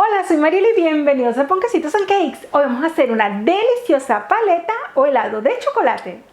Hola, soy Mariela y bienvenidos a Ponquecitos and Cakes. Hoy vamos a hacer una deliciosa paleta o helado de chocolate.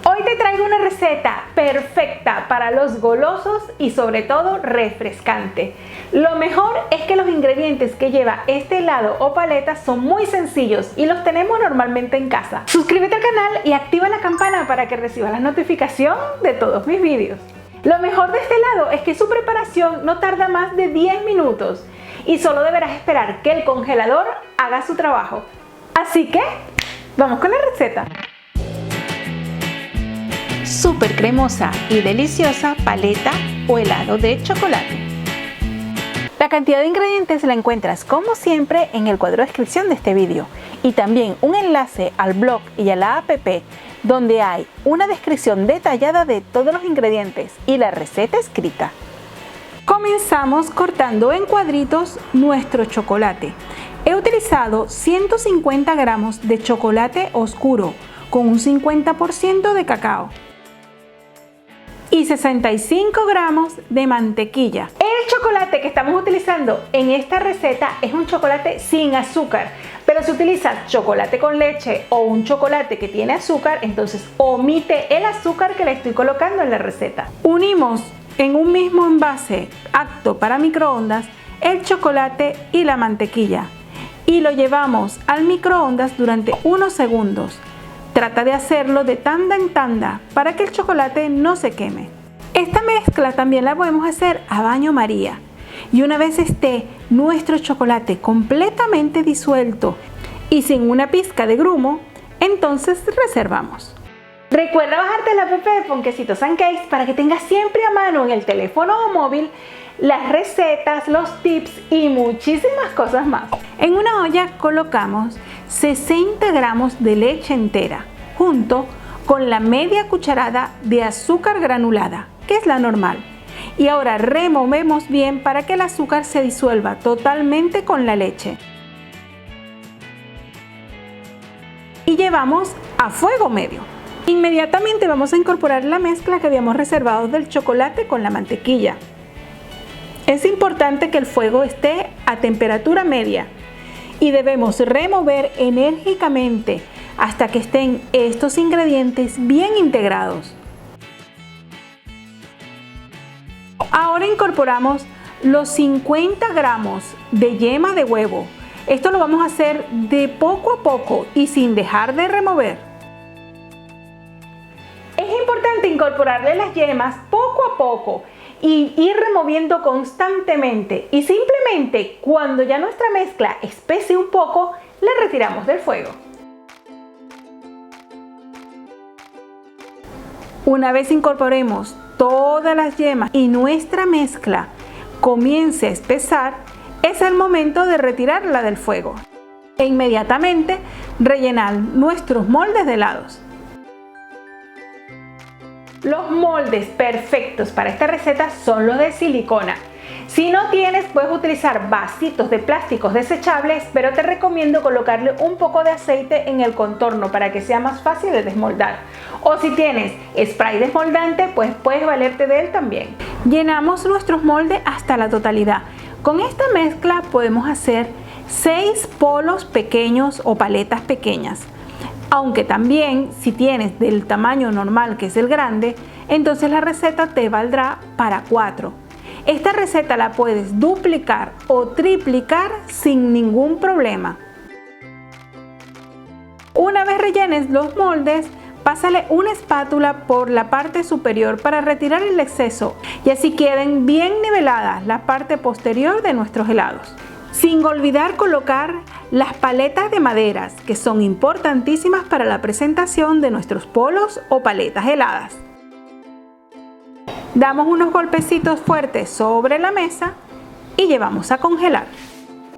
Hoy te traigo una receta perfecta para los golosos y sobre todo refrescante. Lo mejor es que los ingredientes que lleva este helado o paleta son muy sencillos y los tenemos normalmente en casa. Suscríbete al canal y activa la campana para que recibas la notificación de todos mis vídeos. Lo mejor de este helado es que su preparación no tarda más de 10 minutos y solo deberás esperar que el congelador haga su trabajo. Así que, vamos con la receta. Súper cremosa y deliciosa paleta o helado de chocolate. La cantidad de ingredientes la encuentras como siempre en el cuadro de descripción de este vídeo y también un enlace al blog y a la app donde hay una descripción detallada de todos los ingredientes y la receta escrita. Comenzamos cortando en cuadritos nuestro chocolate. He utilizado 150 gramos de chocolate oscuro con un 50% de cacao y 65 gramos de mantequilla. El chocolate que estamos utilizando en esta receta es un chocolate sin azúcar, pero si utilizas chocolate con leche o un chocolate que tiene azúcar, entonces omite el azúcar que le estoy colocando en la receta. Unimos en un mismo envase apto para microondas el chocolate y la mantequilla y lo llevamos al microondas durante unos segundos. Trata de hacerlo de tanda en tanda para que el chocolate no se queme. Esta mezcla también la podemos hacer a baño María. Y una vez esté nuestro chocolate completamente disuelto y sin una pizca de grumo, entonces reservamos. Recuerda bajarte la app de Ponquecitos and Cakes para que tengas siempre a mano en el teléfono o móvil las recetas, los tips y muchísimas cosas más. En una olla colocamos 60 gramos de leche entera junto con la media cucharada de azúcar granulada, que es la normal. Y ahora removemos bien para que el azúcar se disuelva totalmente con la leche. Y llevamos a fuego medio. Inmediatamente vamos a incorporar la mezcla que habíamos reservado del chocolate con la mantequilla. Es importante que el fuego esté a temperatura media y debemos remover enérgicamente hasta que estén estos ingredientes bien integrados. Ahora incorporamos los 50 gramos de yema de huevo. Esto lo vamos a hacer de poco a poco y sin dejar de remover. Es importante incorporarle las yemas poco a poco y ir removiendo constantemente y simplemente cuando ya nuestra mezcla espese un poco, la retiramos del fuego. Una vez incorporemos todas las yemas y nuestra mezcla comience a espesar, es el momento de retirarla del fuego e inmediatamente rellenar nuestros moldes de helados. Los moldes perfectos para esta receta son los de silicona. Si no tienes, puedes utilizar vasitos de plásticos desechables, pero te recomiendo colocarle un poco de aceite en el contorno para que sea más fácil de desmoldar. O si tienes spray desmoldante, pues puedes valerte de él también. Llenamos nuestros moldes hasta la totalidad. Con esta mezcla podemos hacer 6 polos pequeños o paletas pequeñas. Aunque también si tienes del tamaño normal, que es el grande, entonces la receta te valdrá para 4. Esta receta la puedes duplicar o triplicar sin ningún problema. Una vez rellenes los moldes, pásale una espátula por la parte superior para retirar el exceso y así queden bien niveladas la parte posterior de nuestros helados. Sin olvidar colocar las paletas de maderas, que son importantísimas para la presentación de nuestros polos o paletas heladas. Damos unos golpecitos fuertes sobre la mesa y llevamos a congelar.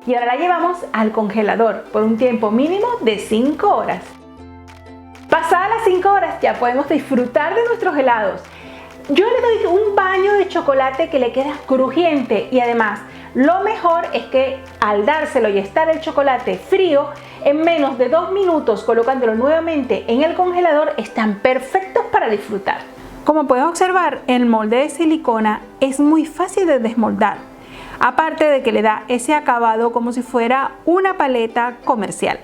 Y ahora la llevamos al congelador por un tiempo mínimo de 5 horas. Pasadas las 5 horas ya podemos disfrutar de nuestros helados. Yo le doy un baño de chocolate que le queda crujiente y además Lo mejor es que al dárselo y estar el chocolate frío, en menos de 2 minutos colocándolo nuevamente en el congelador, están perfectos para disfrutar. Como puedes observar, el molde de silicona es muy fácil de desmoldar, aparte de que le da ese acabado como si fuera una paleta comercial.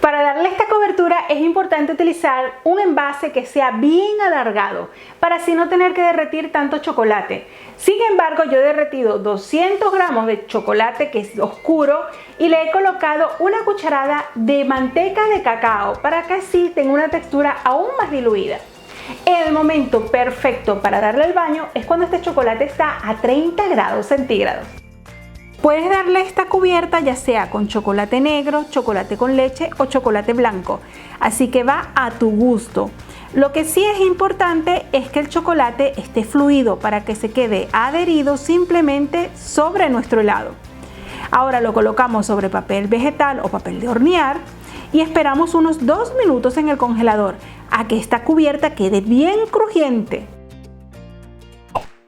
Para darle esta cobertura es importante utilizar un envase que sea bien alargado para así no tener que derretir tanto chocolate. Sin embargo, yo he derretido 200 gramos de chocolate que es oscuro y le he colocado una cucharada de manteca de cacao para que así tenga una textura aún más diluida. El momento perfecto para darle el baño es cuando este chocolate está a 30 grados centígrados. Puedes darle esta cubierta ya sea con chocolate negro, chocolate con leche o chocolate blanco, así que va a tu gusto. Lo que sí es importante es que el chocolate esté fluido para que se quede adherido simplemente sobre nuestro helado. Ahora lo colocamos sobre papel vegetal o papel de hornear y esperamos unos 2 minutos en el congelador a que esta cubierta quede bien crujiente.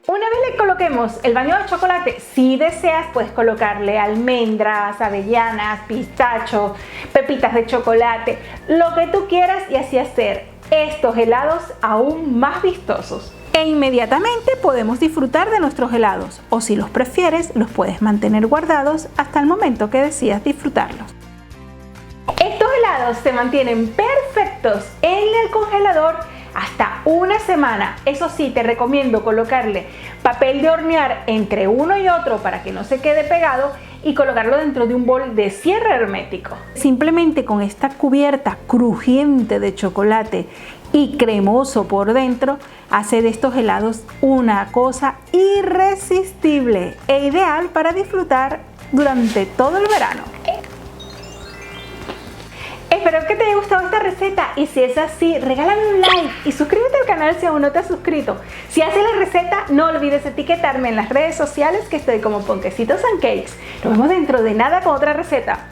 Una vez le coloquemos el baño de chocolate, si deseas puedes colocarle almendras, avellanas, pistachos, pepitas de chocolate, lo que tú quieras y así hacer estos helados aún más vistosos. E inmediatamente podemos disfrutar de nuestros helados, o si los prefieres los puedes mantener guardados hasta el momento que decidas disfrutarlos. Estos helados se mantienen perfectos en el congelador hasta una semana. Eso sí, te recomiendo colocarle papel de hornear entre uno y otro para que no se quede pegado y colocarlo dentro de un bol de cierre hermético. Simplemente con esta cubierta crujiente de chocolate y cremoso por dentro, hace de estos helados una cosa irresistible e ideal para disfrutar durante todo el verano. Espero que te haya gustado esta receta y si es así, regálame un like y suscríbete al canal si aún no te has suscrito. Si haces la receta, no olvides etiquetarme en las redes sociales que estoy como Ponquecitos and Cakes. Nos vemos dentro de nada con otra receta.